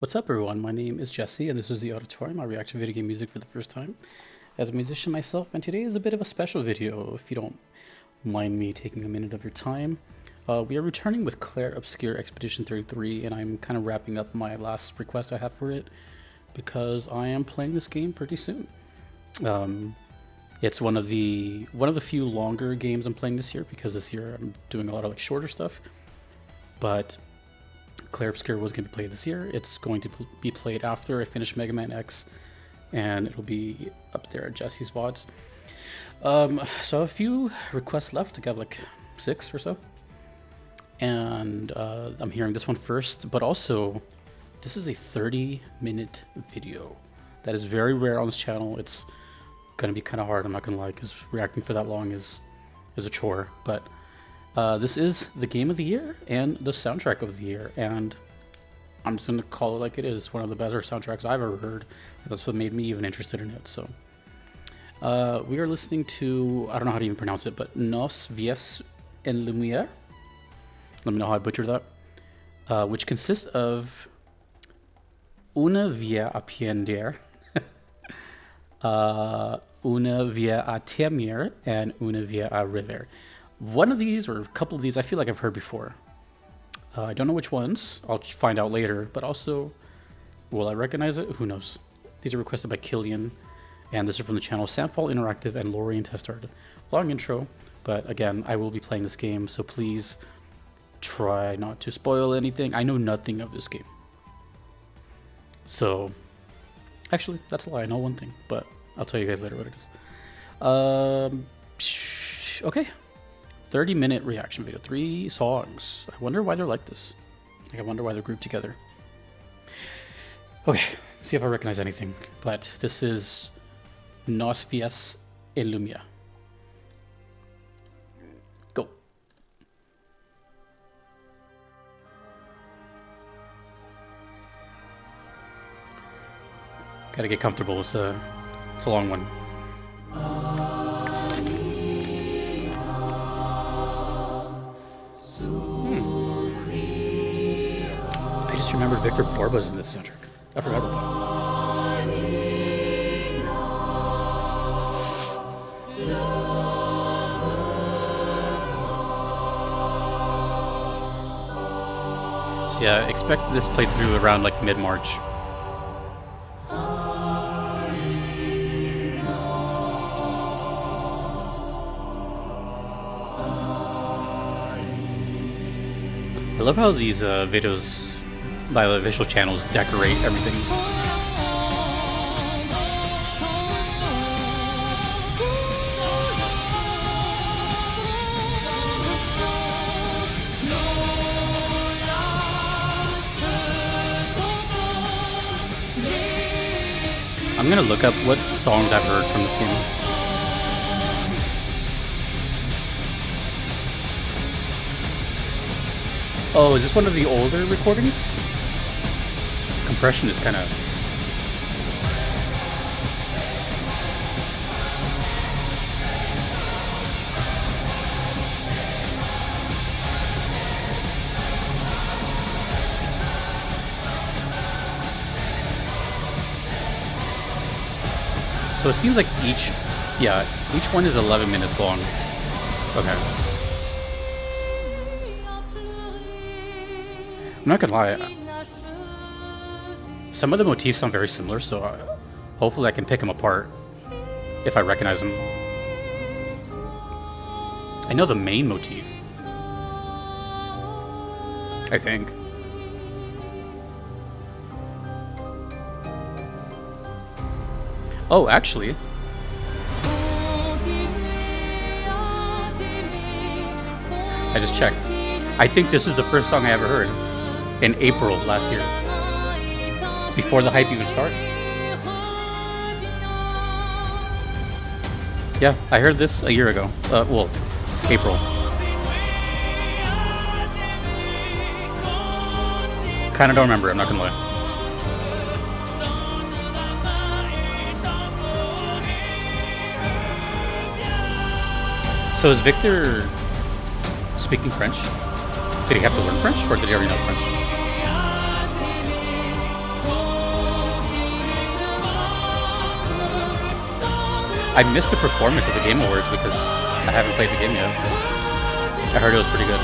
What's up, everyone? My name is Jesse, and this is the Auditorium. I react to video game music for the first time as a musician myself, and today is a bit of a special video, if you don't mind me taking a minute of your time. We are returning with Clair Obscur Expedition 33, and I'm kind of wrapping up my last request I have for it, because I am playing this game pretty soon. It's one of the few longer games I'm playing this year, because this year I'm doing a lot of shorter stuff, but Clair Obscur was going to be played this year. It's going to be played after I finish Mega Man X, and it'll be up there at Jesse's VODs. So a few requests left. I got like 6 or so. And I'm hearing this one first, but also this is a 30-minute video. That is very rare on this channel. It's going to be kind of hard, I'm not going to lie, because reacting for that long is a chore, but this is the game of the year and the soundtrack of the year, and I'm just going to call it like it is. One of the better soundtracks I've ever heard. That's what made me even interested in it. So we are listening to, I don't know how to even pronounce it, but Nos, Vies en Lumière. Let me know how I butchered that. Which consists of Una via aprender, Una via a temer, and Una via a rever. One of these, or a couple of these, I feel like I've heard before. I don't know which ones. I'll find out later. But also, will I recognize it? Who knows? These are requested by Killian, and this is from the channel Sandfall Interactive and Lorian Testard. Long intro, but again, I will be playing this game, so please try not to spoil anything. I know nothing of this game. So, actually, that's a lie. I know one thing, but I'll tell you guys later what it is. Okay. 30-minute reaction video, 3 songs. I wonder why they're like this. I wonder why they're grouped together. Okay, see if I recognize anything. But this is Nos Vies en Lumière. Go. Gotta get comfortable. It's a long one. I just remembered Victor Borba's in this soundtrack. I forgot about that. So yeah, expect this played through around like mid-March. I love how these videos by the official channels decorate everything. I'm gonna look up what songs I've heard from this game. Oh, is this one of the older recordings? Compression is kind of... So it seems like each one is 11 minutes long. Okay. I'm not gonna lie, some of the motifs sound very similar, so hopefully I can pick them apart if I recognize them. I know the main motif, I think. Oh, actually, I just checked. I think this is the first song I ever heard in April of last year, before the hype even started. Yeah, I heard this a year ago. Well, April. Kinda don't remember, I'm not gonna lie. So is Victor speaking French? Did he have to learn French, or did he already know French? I missed the performance at the Game Awards because I haven't played the game yet, so I heard it was pretty good.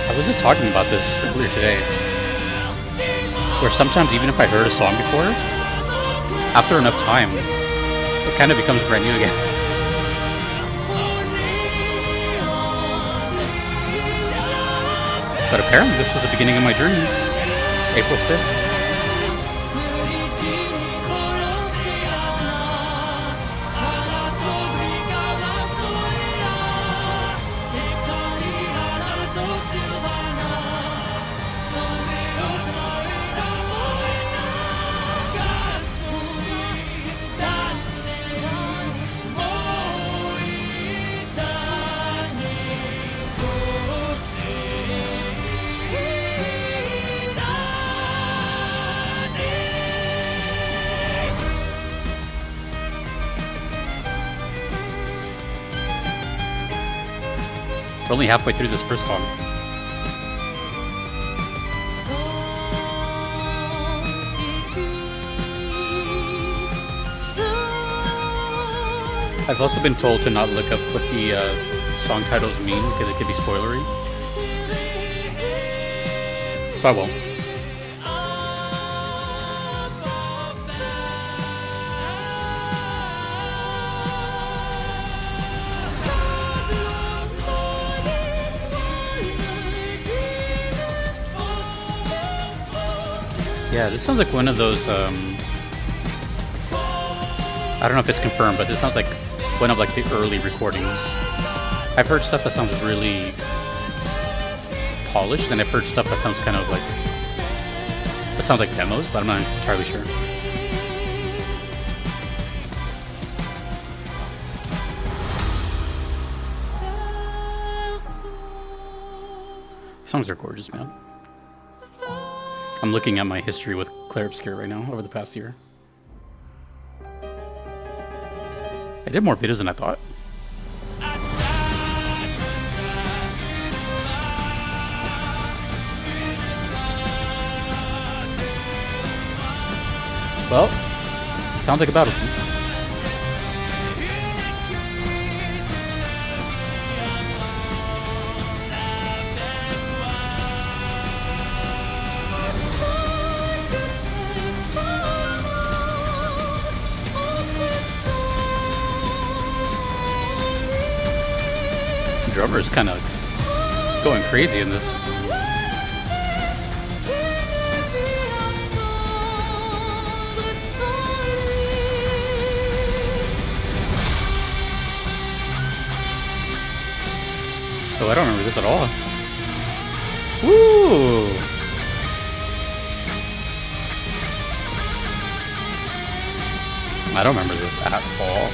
I was just talking about this earlier today, where sometimes even if I heard a song before, after enough time, it kind of becomes brand new again. But apparently this was the beginning of my journey, April 5th. We're only halfway through this first song. I've also been told to not look up what the song titles mean because it could be spoilery. So I won't. Yeah, this sounds like one of those, I don't know if it's confirmed, but this sounds like one of like the early recordings. I've heard stuff that sounds really polished, and I've heard stuff that sounds kind of like, that sounds like demos, but I'm not entirely sure. Songs are gorgeous, man. I'm looking at my history with Clair Obscur right now over the past year. I did more videos than I thought. Well, it sounds like a battlefield. Drummer is kind of going crazy in this. Oh, I don't remember this at all. Woo! I don't remember this at all.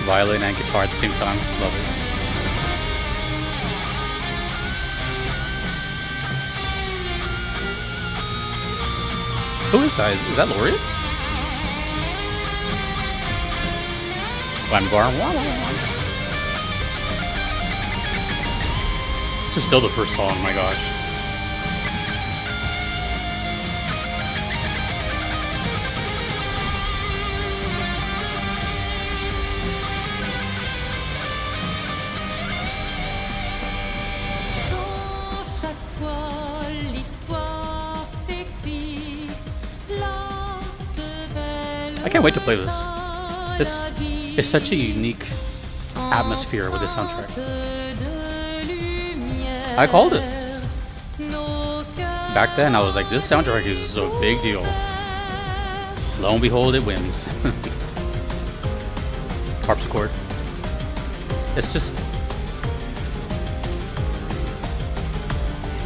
Violin and guitar at the same time. Love it. Who is that? Is that Laureate? This is still the first song, my gosh. I can't wait to play this. This is such a unique atmosphere with this soundtrack. I called it. Back then, I was like, this soundtrack is a big deal. Lo and behold, it wins. Harpsichord. It's just...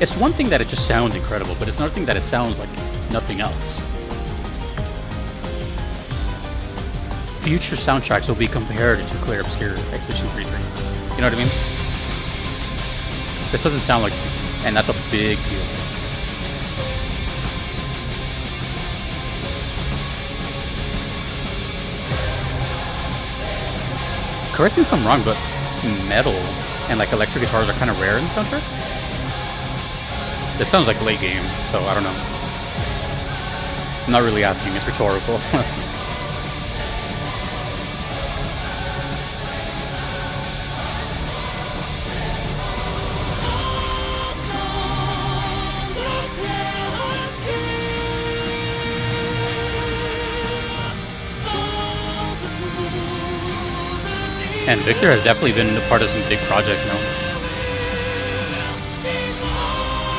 It's one thing that it just sounds incredible, but it's another thing that it sounds like nothing else. future soundtracks will be compared to Clair Obscur Expedition 33. You know what I mean? This doesn't sound like, and that's a big deal. Correct me if I'm wrong, but metal and like electric guitars are kind of rare in the soundtrack. This sounds like late game, so I don't know. I'm not really asking, it's rhetorical. And Victor has definitely been a part of some big projects now.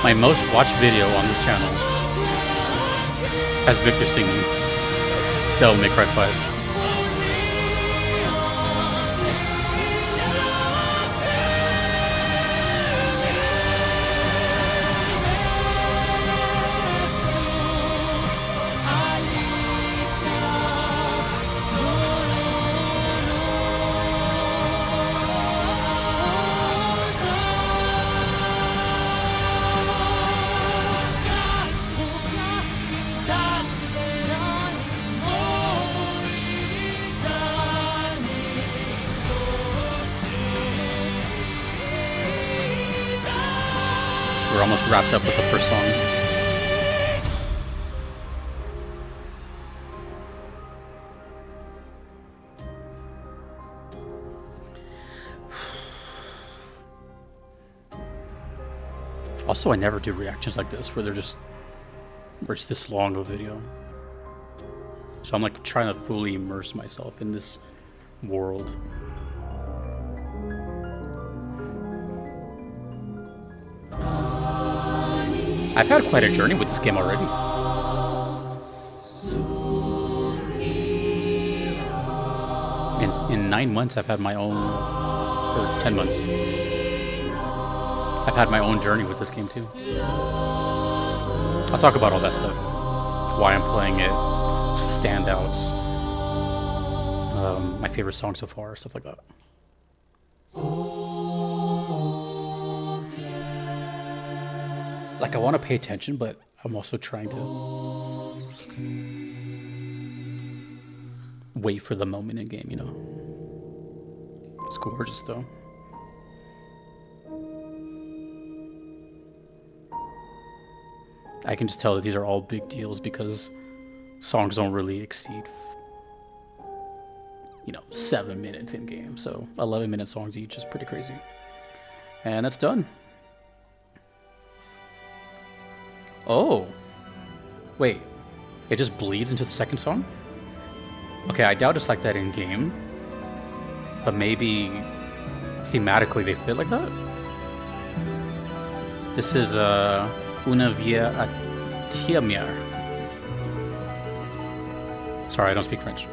My most watched video on this channel has Victor singing Devil May Cry 5. We're almost wrapped up with the first song. Also, I never do reactions like this where it's this long of a video. So I'm like trying to fully immerse myself in this world. I've had quite a journey with this game already. In 9 months, I've had my own, or 10 months. I've had my own journey with this game too. I'll talk about all that stuff. Why I'm playing it, standouts, my favorite song so far, stuff like that. Like, I want to pay attention, but I'm also trying to wait for the moment in game, you know? It's gorgeous, though. I can just tell that these are all big deals because songs don't really exceed, 7 minutes in game. So 11-minute songs each is pretty crazy. And that's done. Oh, wait, it just bleeds into the second song? Okay, I doubt it's like that in game, but maybe thematically they fit like that? This is Una Via a Lumière. Sorry, I don't speak French.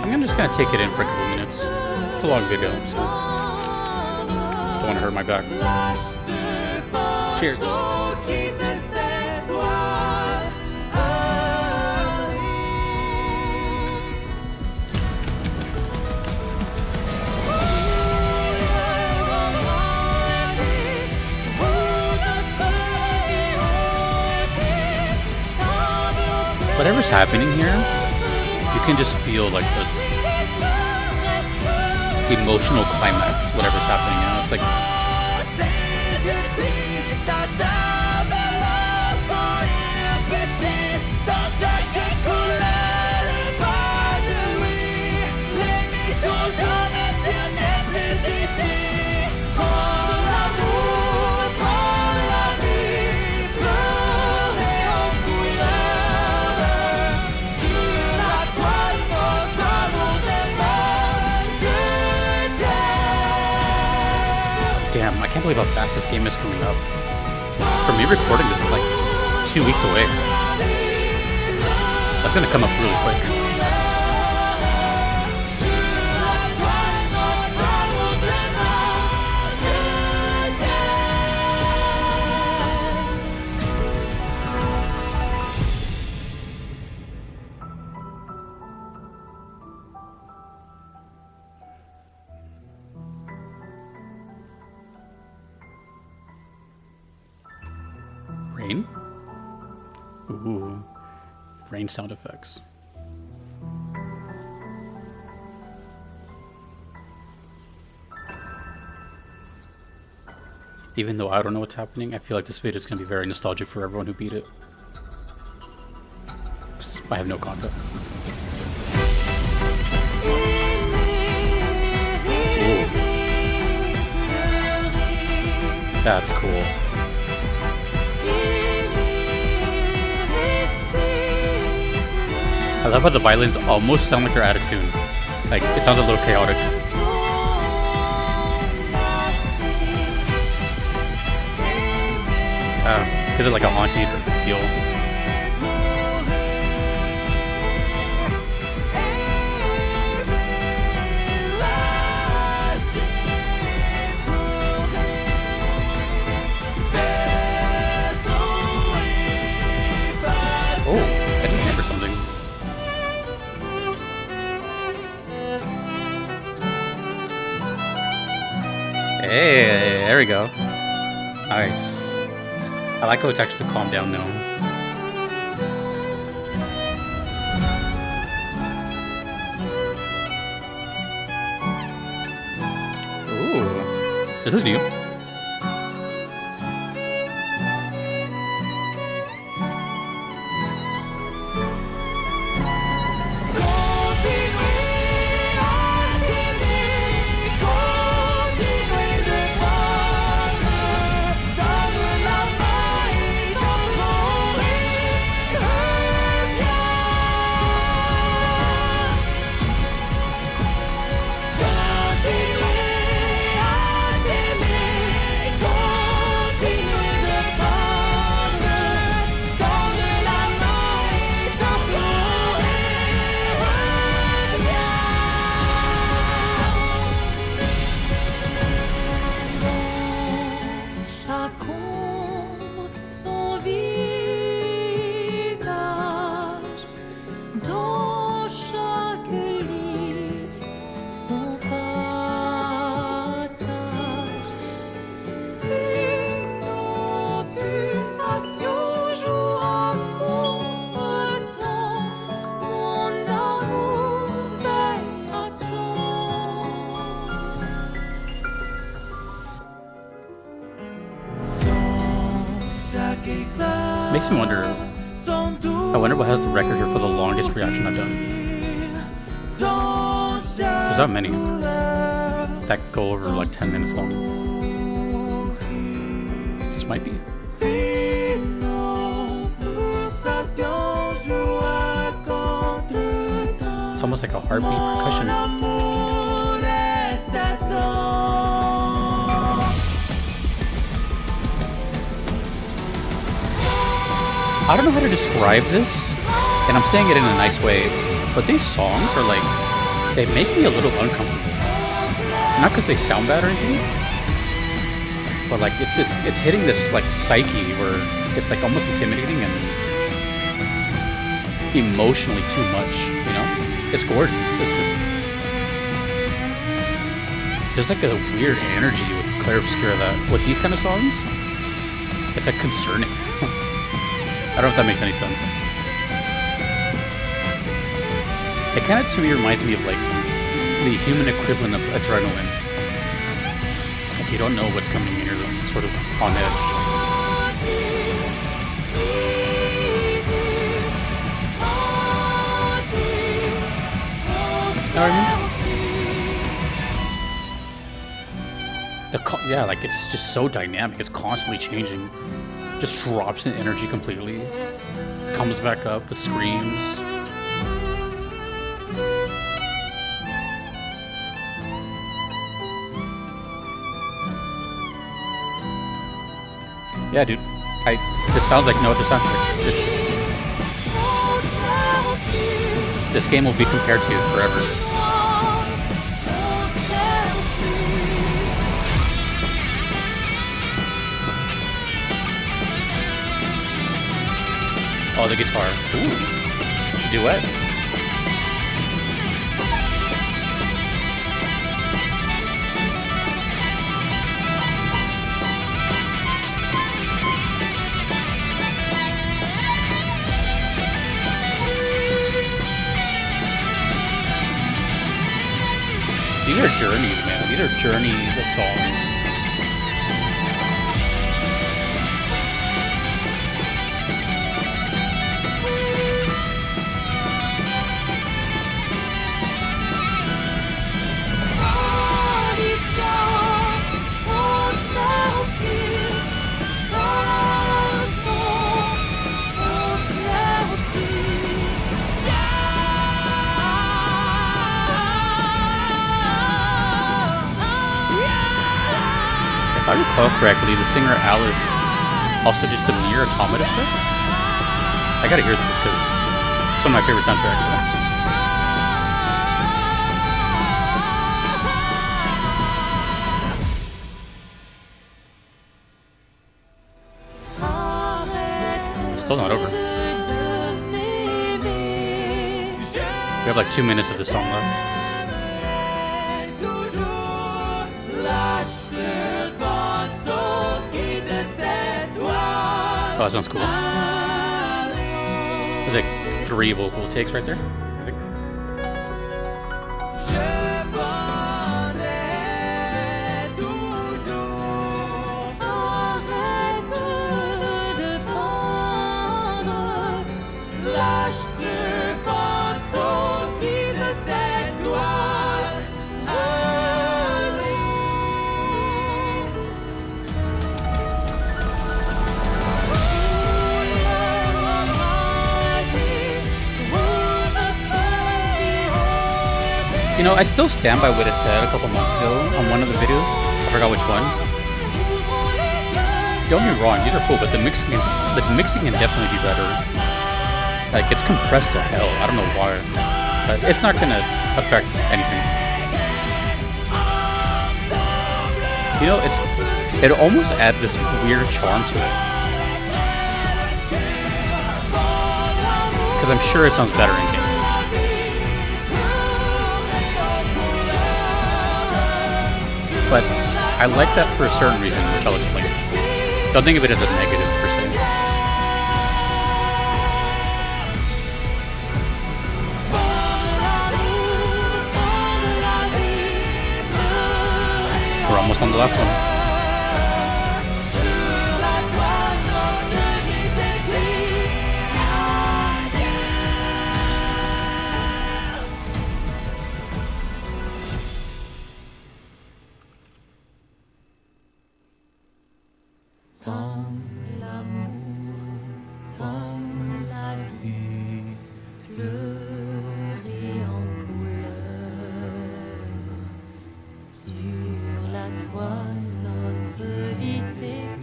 I'm just gonna take it in for a couple minutes. It's a long video, so don't want to hurt my back. Cheers. Whatever's happening here, you can just feel like the emotional climax, whatever's happening now. It's like believe how fast this game is coming up. For me, recording this is like 2 weeks away. That's gonna come up really quick. Rain? Ooh. Rain sound effects. Even though I don't know what's happening, I feel like this video is going to be very nostalgic for everyone who beat it. I have no context. Ooh. That's cool. I love how the violins almost sound like they're out of tune. Like, it sounds a little chaotic. Because it's like a haunting feel. Oh, I didn't remember something. Hey, there we go. Nice. I like how it's actually calmed down now. Ooh, this is new. Makes me wonder. I wonder what has the record here for the longest reaction I've done. There's not many that go over like 10 minutes long. This might be. It's almost like a heartbeat percussion. I don't know how to describe this, and I'm saying it in a nice way, but these songs are like, they make me a little uncomfortable. Not because they sound bad or anything, but like it's hitting this like psyche where it's like almost intimidating and emotionally too much, you know? It's gorgeous. There's like a weird energy with Clair Obscur that with these kind of songs, it's like concerning. I don't know if that makes any sense. It kind of, to me, reminds me of like the human equivalent of adrenaline. Like you don't know what's coming in, you're sort of on edge. Know what I mean? Yeah, like it's just so dynamic. It's constantly changing. Just drops in energy completely. Comes back up with screams. Yeah, dude. This sounds like no other soundtrack. This game will be compared to forever. Oh, the guitar. Ooh. Duet. These are journeys, man. These are journeys of songs. If I recall correctly, the singer Alice also did some Nier Automata stuff. I gotta hear this because it's one of my favorite soundtracks. Still not over. We have like 2 minutes of this song left. Oh, that sounds cool. There's like 3 vocal takes right there, I think. You know, I still stand by what I said a couple months ago on one of the videos. I forgot which one. Don't get me wrong, these are cool, but the mixing can definitely be better. Like, it's compressed to hell. I don't know why, but it's not gonna affect anything. You know, it almost adds this weird charm to it. Because I'm sure it sounds better in game. But I like that for a certain reason, which I'll explain. Don't think of it as a negative, per se. We're almost on the last one.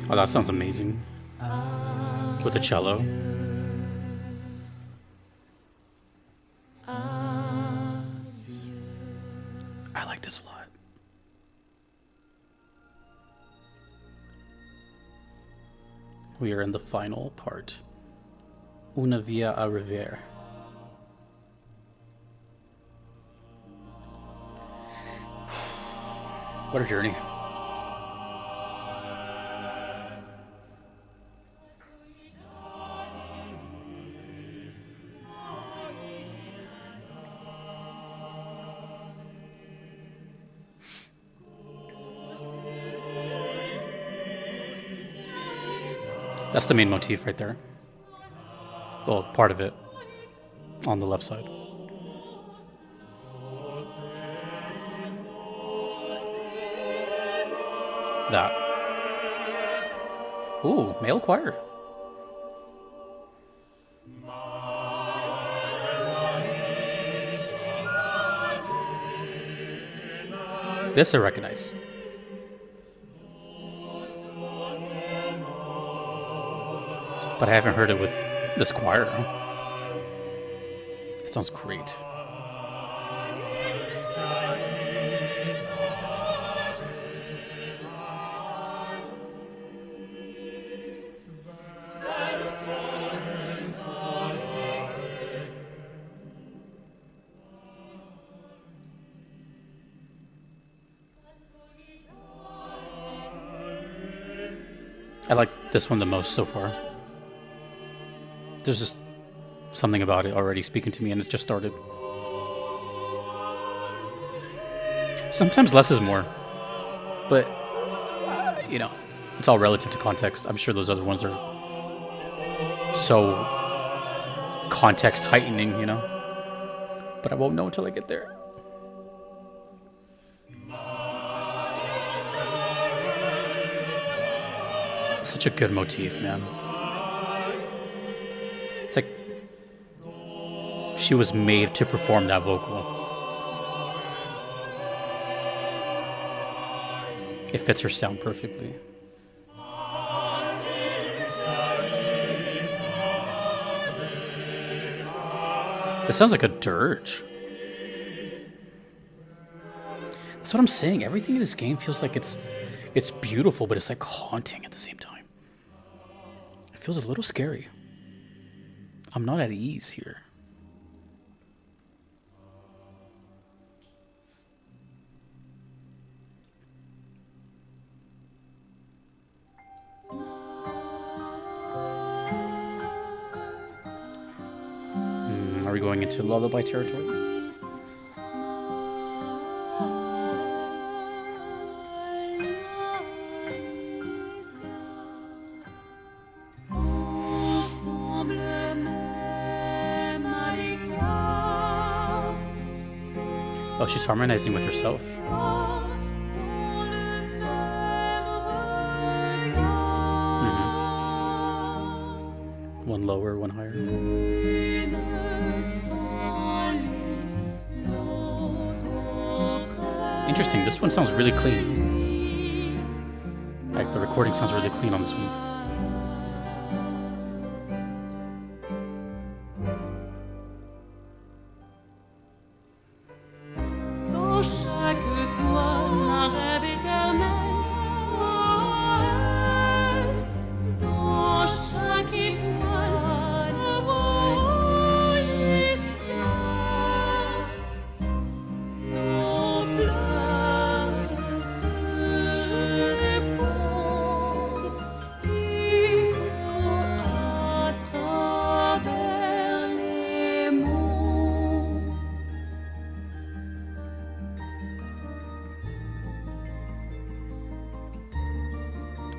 Oh, that sounds amazing. With the cello. I like this a lot. We are in the final part. Una via a revere. What a journey. That's the main motif right there. Well, part of it on the left side. That. Ooh, male choir. This I recognize. but I haven't heard it with this choir. It sounds great. I like this one the most so far. There's just something about it already speaking to me, and it's just started. Sometimes less is more, but you know, it's all relative to context. I'm sure those other ones are so context heightening, you know, but I won't know until I get there. Such a good motif, man. It's like she was made to perform that vocal. It fits her sound perfectly. It sounds like a dirge. That's what I'm saying. Everything in this game feels like it's beautiful, but it's like haunting at the same time. It feels a little scary. I'm not at ease here. Are we going into lullaby territory? Oh, she's harmonizing with herself. One lower, one higher. Interesting, this one sounds really clean. Like the recording sounds really clean on this one.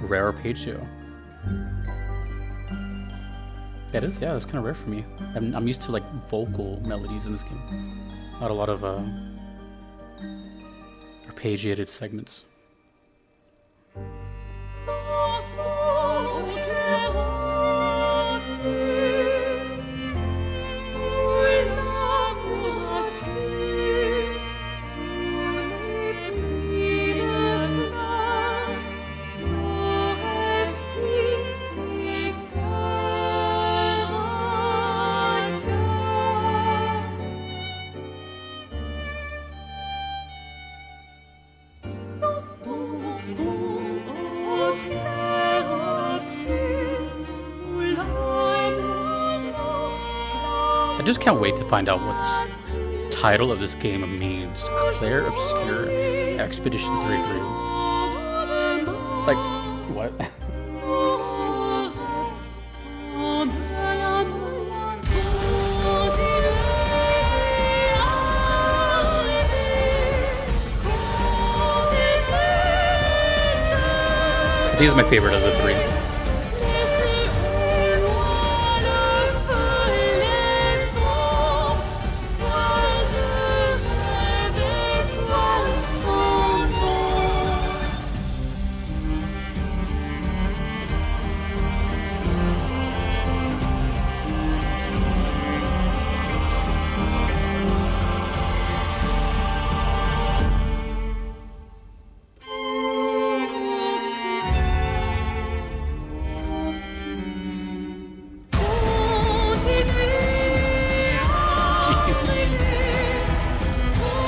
Rare arpeggio. That is, yeah, that's kind of rare for me. I'm used to like vocal melodies in this game. Not a lot of arpeggiated segments. I just can't wait to find out what this title of this game means. Clair Obscur Expedition 33. Like, what? I think it's my favorite of the three.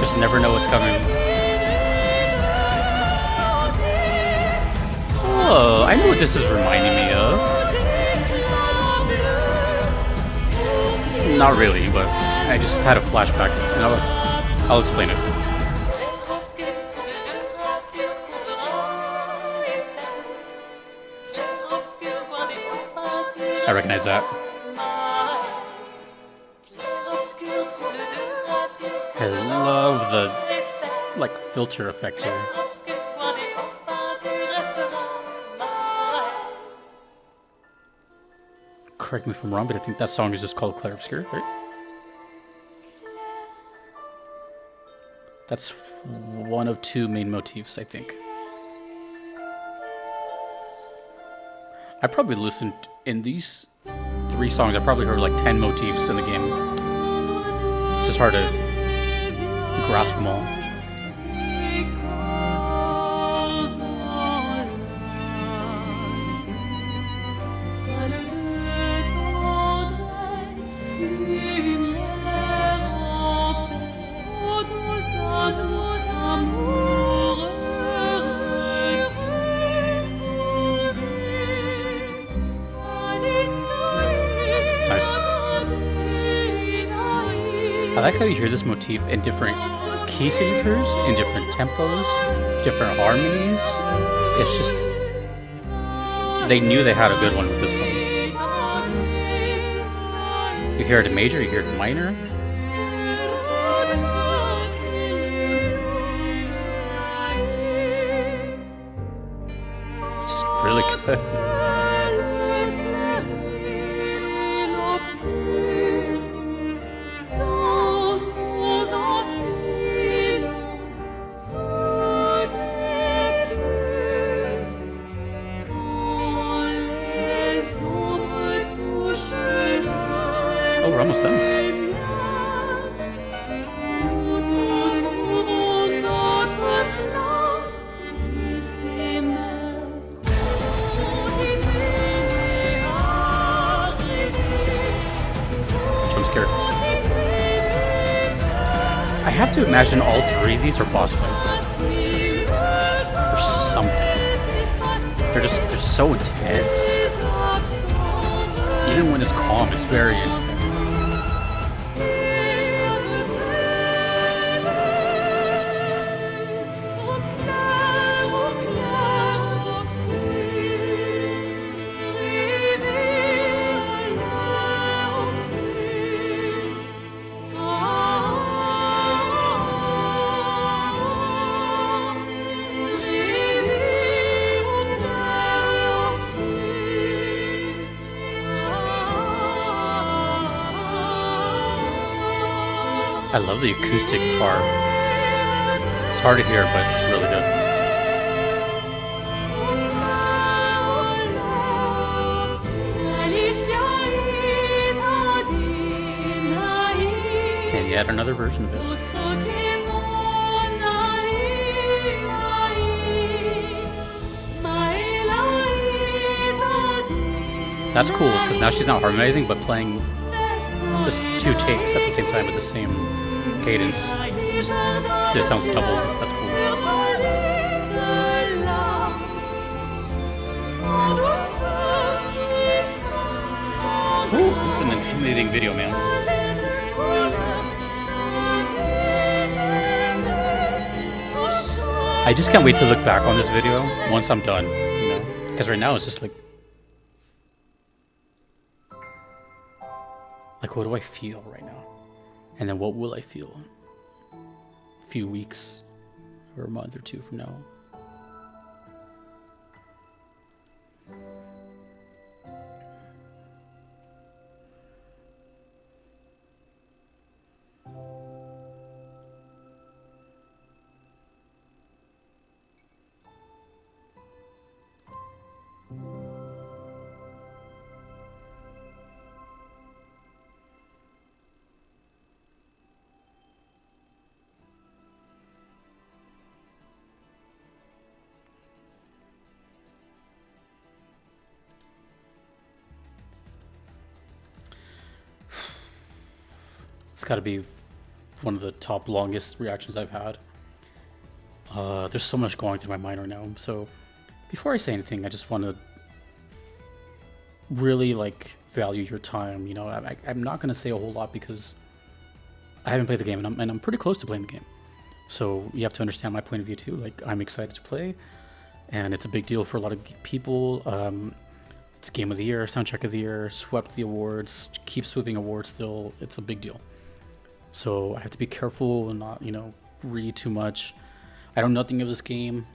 Just never know what's coming. Oh, I know what this is reminding me of. Not really, but I just had a flashback, and I'll explain it. I recognize that. I love the like filter effect here. Correct me if I'm wrong, but I think that song is just called Clair Obscur, right? That's one of two main motifs, I think. I probably listened in these 3 songs. I probably heard like 10 motifs in the game. It's just hard to grasp them all. I like how you hear this motif in different key signatures, in different tempos, different harmonies. It's just... they knew they had a good one with this one. You hear it in major, you hear it in minor. It's just really good. Oh, we're almost done. I'm scared. I have to imagine all 3 of these are boss fights. Or something. They're so intense. Even when it's calm, it's very intense. I love the acoustic guitar. It's hard to hear, but it's really good. And yet another version of it. That's cool, because now she's not harmonizing, but playing just 2 takes at the same time with the same cadence. So it sounds doubled. That's cool. Ooh, this is an intimidating video, man. I just can't wait to look back on this video once I'm done, you know? Because right now it's just like, what do I feel right now? And then what will I feel a few weeks or a month or 2 from now? It's got to be one of the top longest reactions I've had. There's so much going through my mind right now. So before I say anything, I just want to really like value your time. You know, I'm not going to say a whole lot because I haven't played the game, and I'm pretty close to playing the game. So you have to understand my point of view too. Like, I'm excited to play, and it's a big deal for a lot of people. It's Game of the Year, Soundtrack of the Year, swept the awards, keeps sweeping awards still. It's a big deal. So I have to be careful and not, you know, read too much. I know nothing of this game.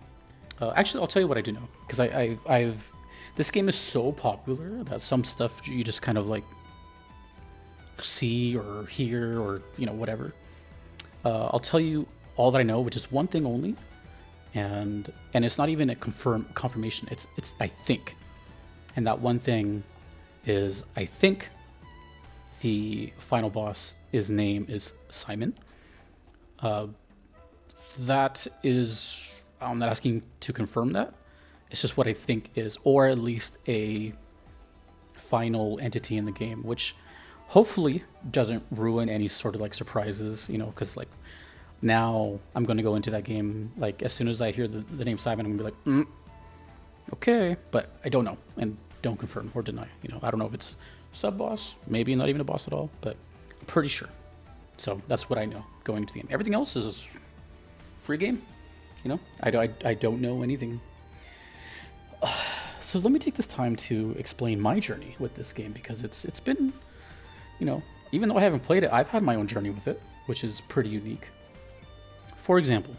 Actually, I'll tell you what I do know, because I've this game is so popular that some stuff you just kind of like see or hear or, you know, whatever. I'll tell you all that I know, which is one thing only, and it's not even a confirmation. It's I think, and that one thing is I think the final boss, his name is Simon. That is, I'm not asking to confirm that. It's just what I think is, or at least a final entity in the game, which hopefully doesn't ruin any sort of like surprises, you know, because like now I'm going to go into that game, like as soon as I hear the name Simon, I'm going to be like, okay, but I don't know and don't confirm or deny. You know, I don't know if it's sub-boss, maybe not even a boss at all, but I'm pretty sure. So that's what I know going into the game. Everything else is free game, you know, I don't know anything. So let me take this time to explain my journey with this game, because it's been, you know, even though I haven't played it, I've had my own journey with it, which is pretty unique. For example,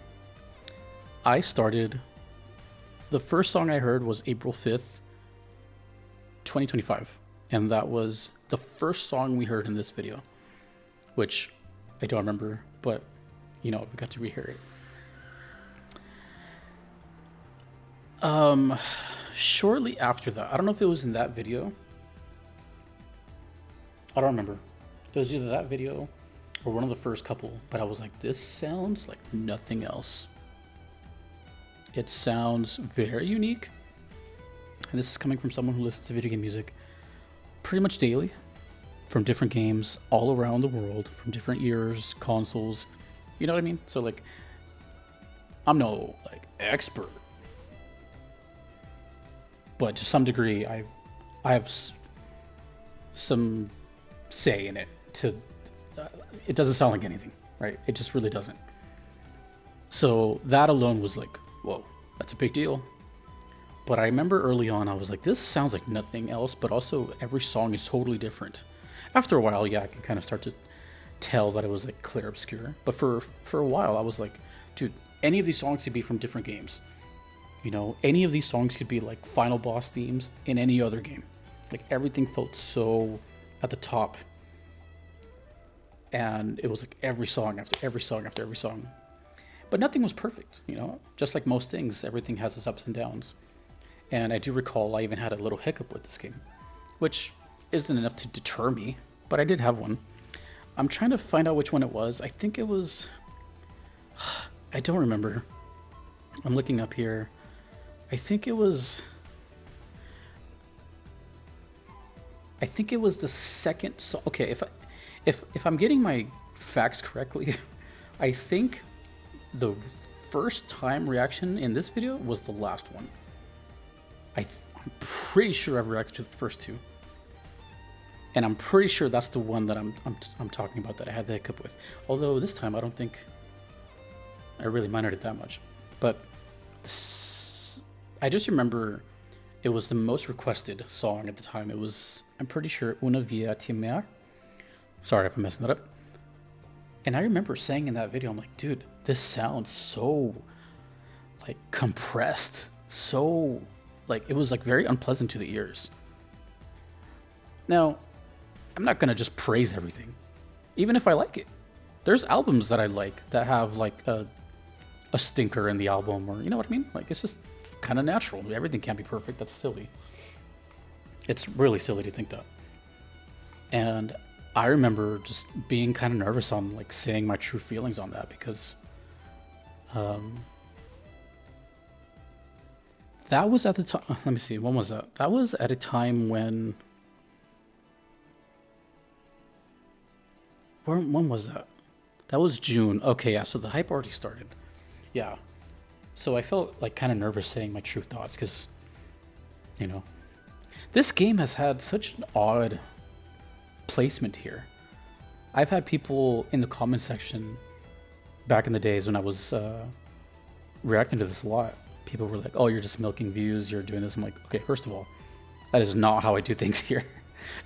I started, the first song I heard was April 5th, 2025. And that was the first song we heard in this video, which I don't remember, but, you know, we got to rehear it. Shortly after that, I don't know if it was in that video. I don't remember. It was either that video or one of the first couple, but I was like, this sounds like nothing else. It sounds very unique. And this is coming from someone who listens to video game music pretty much daily, from different games all around the world, from different years, consoles. You know what I mean? So like, I'm no like expert, but to some degree, I have some say in it. It doesn't sound like anything, right? It just really doesn't. So that alone was like, whoa, that's a big deal. But I remember early on, I was like, this sounds like nothing else, but also every song is totally different. After a while, yeah, I could kind of start to tell that it was like Clair Obscur. But for a while, I was like, dude, any of these songs could be from different games. You know, any of these songs could be like final boss themes in any other game. Like everything felt so at the top. And it was like every song after every song after every song. But nothing was perfect, you know? Just like most things, everything has its ups and downs. And I do recall I even had a little hiccup with this game, which isn't enough to deter me, but I did have one. I'm trying to find out which one it was. I think it was... I don't remember. I'm looking up here. I think it was the second song. Okay, if I'm getting my facts correctly, I think the first time reaction in this video was the last one. I'm pretty sure I've reacted to the first two, and I'm pretty sure that's the one that I'm talking about that I had the hiccup with. Although this time I don't think I really minded it that much, but I just remember it was the most requested song at the time. It was, I'm pretty sure, Una Via Timer. Sorry if I'm messing that up. And I remember saying in that video, I'm like, dude, this sounds so like compressed, so like it was like very unpleasant to the ears. Now, I'm not gonna just praise everything, even if I like it. There's albums that I like that have like a stinker in the album, or you know what I mean? Like it's just kind of natural. Everything can't be perfect. That's silly. It's really silly to think that. And I remember just being kind of nervous on like saying my true feelings on that, because that was at the time. Let me see. When was that? That was at a time when when was that? That was June. Okay, yeah. So the hype already started. Yeah. So I felt like kind of nervous saying my true thoughts because, you know, this game has had such an odd placement here. I've had people in the comment section back in the days when I was reacting to this a lot. People were like, "Oh, you're just milking views. You're doing this." I'm like, "Okay, first of all, that is not how I do things here.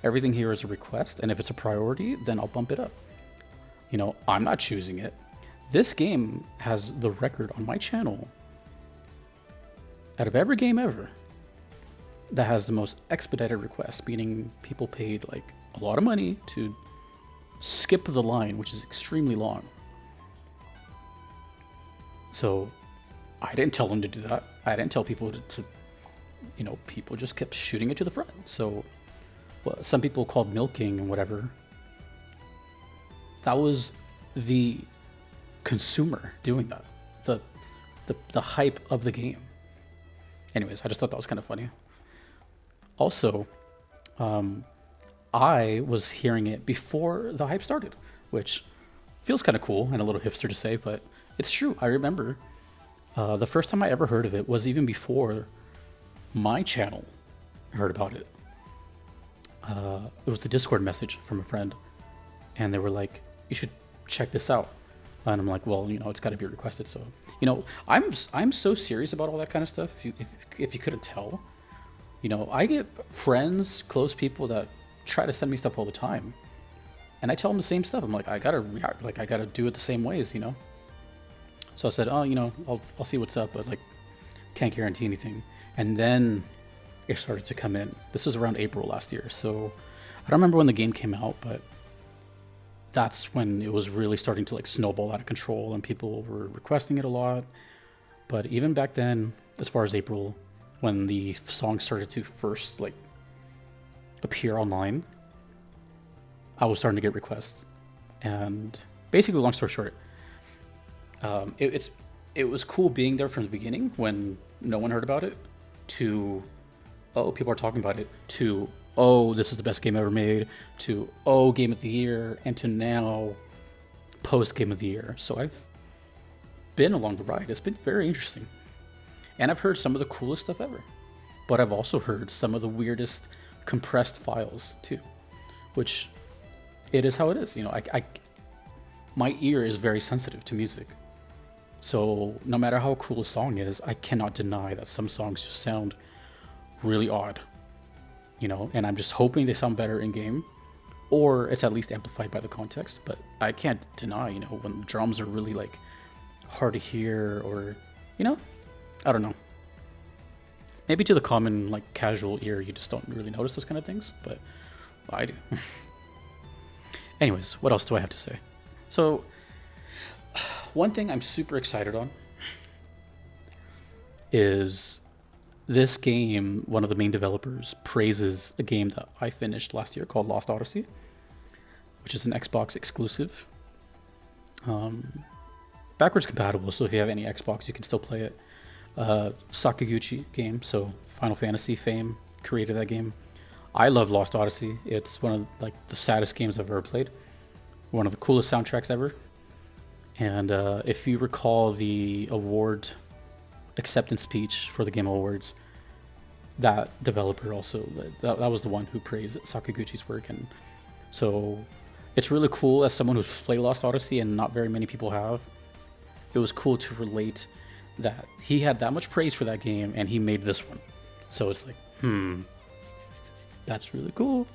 Everything here is a request, and if it's a priority, then I'll bump it up. You know, I'm not choosing it. This game has the record on my channel out of every game ever that has the most expedited requests, meaning people paid like a lot of money to skip the line, which is extremely long. So I didn't tell them to do that. I didn't tell people to you know, people just kept shooting it to the front. So well, some people called milking and whatever. That was the consumer doing that. The hype of the game. Anyways, I just thought that was kind of funny. Also, I was hearing it before the hype started, which feels kind of cool and a little hipster to say, but it's true. I remember the first time I ever heard of it was even before my channel heard about it. It was the Discord message from a friend, and they were like, "You should check this out." And I'm like, "Well, you know, it's got to be requested." So, you know, I'm so serious about all that kind of stuff. If you couldn't tell, you know, I get friends, close people that try to send me stuff all the time, and I tell them the same stuff. I'm like, I gotta react, like I gotta do it the same ways, you know. So I said, "Oh, you know, I'll see what's up, but like, can't guarantee anything." And then it started to come in. This was around April last year, so I don't remember when the game came out, but that's when it was really starting to like snowball out of control and people were requesting it a lot. But even back then, as far as April, when the song started to first like appear online, I was starting to get requests. And basically, long story short, it was cool being there from the beginning when no one heard about it, to, oh, people are talking about it, to, oh, this is the best game ever made, to, oh, game of the year, and to now post game of the year. So I've been along the ride. It's been very interesting. And I've heard some of the coolest stuff ever. But I've also heard some of the weirdest compressed files too, which it is how it is. You know, my ear is very sensitive to music. So no matter how cool a song is, I cannot deny that some songs just sound really odd, you know, and I'm just hoping they sound better in game, or it's at least amplified by the context. But I can't deny, you know, when drums are really like hard to hear, or, you know, I don't know. Maybe to the common like casual ear, you just don't really notice those kind of things, but I do. Anyways, what else do I have to say? So one thing I'm super excited on is this game. One of the main developers praises a game that I finished last year called Lost Odyssey, which is an Xbox exclusive. Backwards compatible, so if you have any Xbox, you can still play it. Sakaguchi game, so Final Fantasy fame created that game. I love Lost Odyssey. It's one of like the saddest games I've ever played. One of the coolest soundtracks ever. And if you recall the award acceptance speech for the Game Awards, that developer also, that was the one who praised Sakaguchi's work. And so it's really cool, as someone who's played Lost Odyssey and not very many people have, it was cool to relate that he had that much praise for that game and he made this one. So it's like, that's really cool.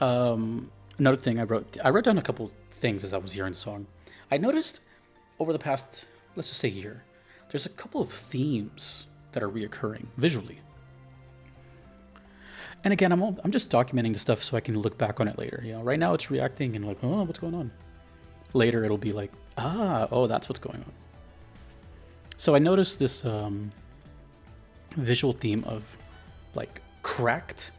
Another thing I wrote down a couple things as I was hearing the song. I noticed over the past, let's just say, year, there's a couple of themes that are reoccurring visually. And again, I'm just documenting the stuff so I can look back on it later. You know, right now it's reacting and like, oh, what's going on? Later it'll be like, oh, that's what's going on. So I noticed this visual theme of like cracked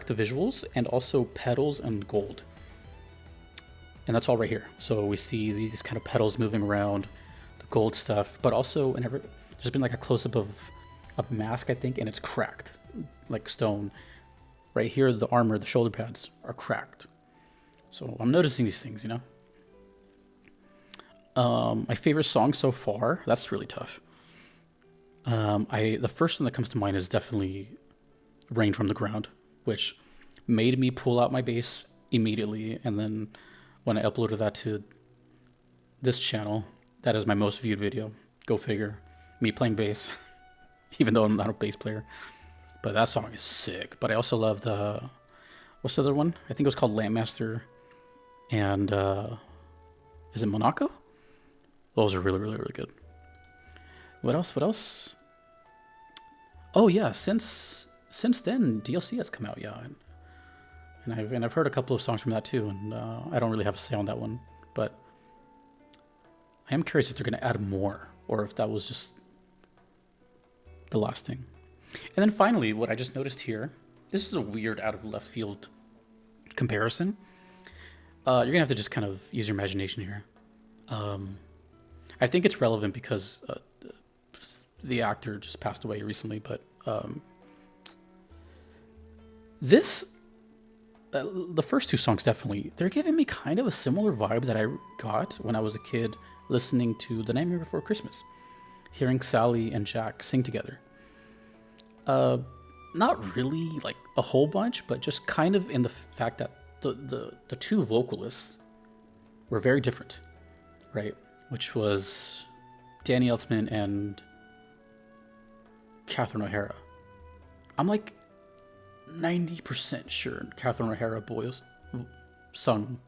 visuals, and also petals and gold. And that's all right here. So we see these kind of petals moving around, the gold stuff, but also there's been like a close-up of a mask, I think, and it's cracked like stone. right here, the armor, the shoulder pads are cracked. So I'm noticing these things, you know. My favorite song so far, that's really tough. The first one that comes to mind is definitely Rain from the Ground, which made me pull out my bass immediately. And then when I uploaded that to this channel, that is my most viewed video. Go figure. Me playing bass, even though I'm not a bass player. But that song is sick. But I also loved, what's the other one? I think it was called Lampmaster. And, is it Monaco? Those are really, really, really good. What else? Oh yeah, since then, DLC has come out, yeah. And I've heard a couple of songs from that too, and I don't really have a say on that one. But I am curious if they're going to add more, or if that was just the last thing. And then finally, what I just noticed here, this is a weird out of left field comparison. You're going to have to just kind of use your imagination here. I think it's relevant because the actor just passed away recently, but the first two songs definitely, they're giving me kind of a similar vibe that I got when I was a kid listening to The Nightmare Before Christmas, hearing Sally and Jack sing together. Not really like a whole bunch, but just kind of in the fact that the two vocalists were very different, right? Which was Danny Elfman and Catherine O'Hara. I'm like 90% sure Catherine O'Hara sung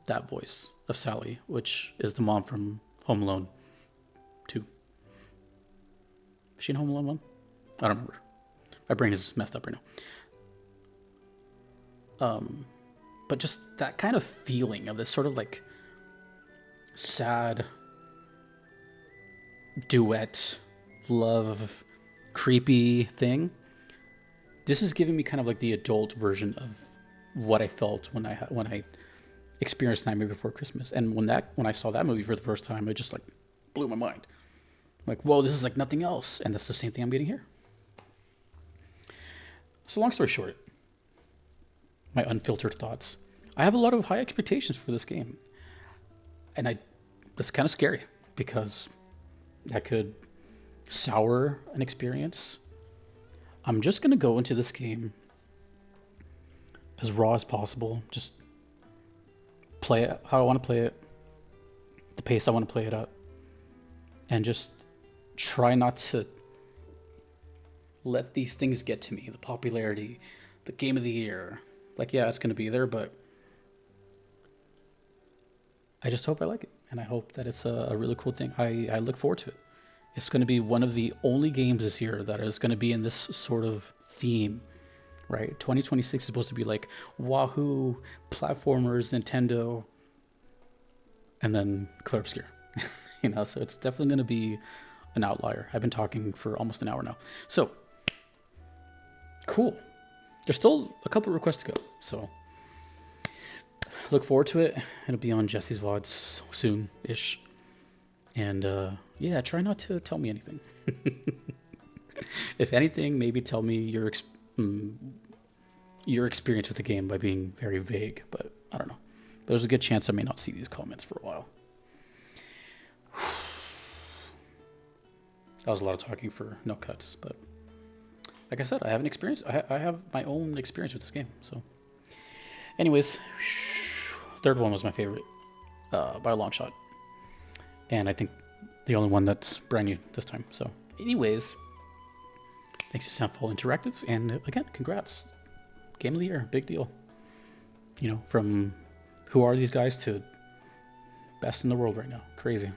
that voice of Sally, which is the mom from Home Alone 2. Is she in Home Alone 1? I don't remember. My brain is messed up right now. But just that kind of feeling of this sort of like sad duet, love, creepy thing. This is giving me kind of like the adult version of what I felt when I experienced Nightmare Before Christmas. And when I saw that movie for the first time, it just like blew my mind. Like, whoa, this is like nothing else. And that's the same thing I'm getting here. So long story short, my unfiltered thoughts. I have a lot of high expectations for this game. And that's kind of scary because that could sour an experience. I'm just going to go into this game as raw as possible. Just play it how I want to play it, the pace I want to play it at, and just try not to let these things get to me. The popularity, the game of the year. Like, yeah, it's going to be there, but I just hope I like it. And I hope that it's a really cool thing. I look forward to it. It's going to be one of the only games this year that is going to be in this sort of theme, right? 2026 is supposed to be like Wahoo, platformers, Nintendo, and then Clair Obscur. You know, so it's definitely going to be an outlier. I've been talking for almost an hour now. So, cool. There's still a couple requests to go, so look forward to it. It'll be on Jesse's VODs soon-ish. And yeah, try not to tell me anything. If anything, maybe tell me your experience with the game by being very vague, but I don't know. There's a good chance I may not see these comments for a while. That was a lot of talking for no cuts, but like I said, I have an experience. I have my own experience with this game. So anyways, third one was my favorite by a long shot. And I think the only one that's brand new this time. So anyways, thanks to Soundfall Interactive. And again, congrats. Game of the year, big deal. You know, from who are these guys to best in the world right now. Crazy.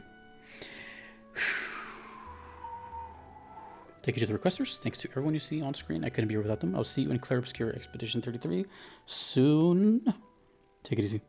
Thank you to the requesters. Thanks to everyone you see on screen. I couldn't be here without them. I'll see you in Clair Obscur Expedition 33 soon. Take it easy.